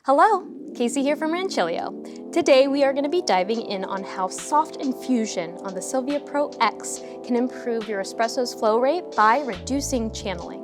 Hello, Casey here from Rancilio. Today we are going to be diving in on how Soft Infusion on the Silvia Pro X can improve your espresso's flow rate by reducing channeling.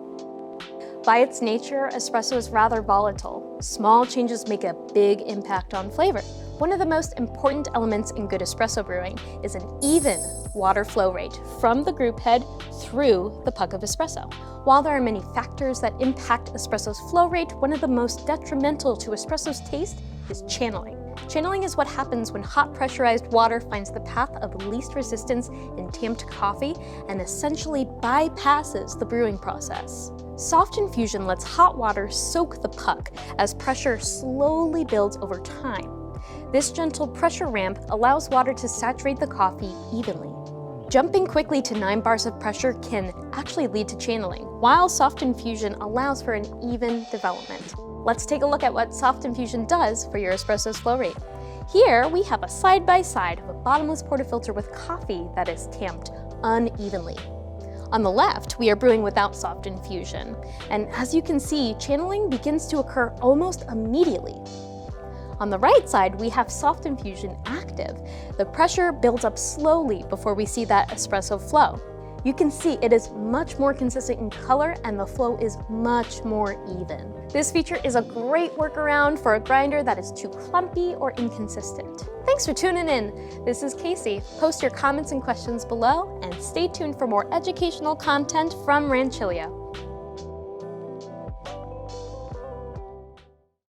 By its nature, espresso is rather volatile. Small changes make a big impact on flavor. One of the most important elements in good espresso brewing is an even water flow rate from the group head through the puck of espresso. While there are many factors that impact espresso's flow rate, one of the most detrimental to espresso's taste is channeling. Channeling is what happens when hot pressurized water finds the path of least resistance in tamped coffee and essentially bypasses the brewing process. Soft Infusion lets hot water soak the puck as pressure slowly builds over time. This gentle pressure ramp allows water to saturate the coffee evenly. Jumping quickly to 9 bars of pressure can actually lead to channeling, while Soft Infusion allows for an even development. Let's take a look at what Soft Infusion does for your espresso's flow rate. Here we have a side-by-side of a bottomless portafilter with coffee that is tamped unevenly. On the left, we are brewing without Soft Infusion, and as you can see, channeling begins to occur almost immediately. On the right side, we have Soft Infusion active. The pressure builds up slowly before we see that espresso flow. You can see it is much more consistent in color and the flow is much more even. This feature is a great workaround for a grinder that is too clumpy or inconsistent. Thanks for tuning in. This is Casey. Post your comments and questions below and stay tuned for more educational content from Rancilio.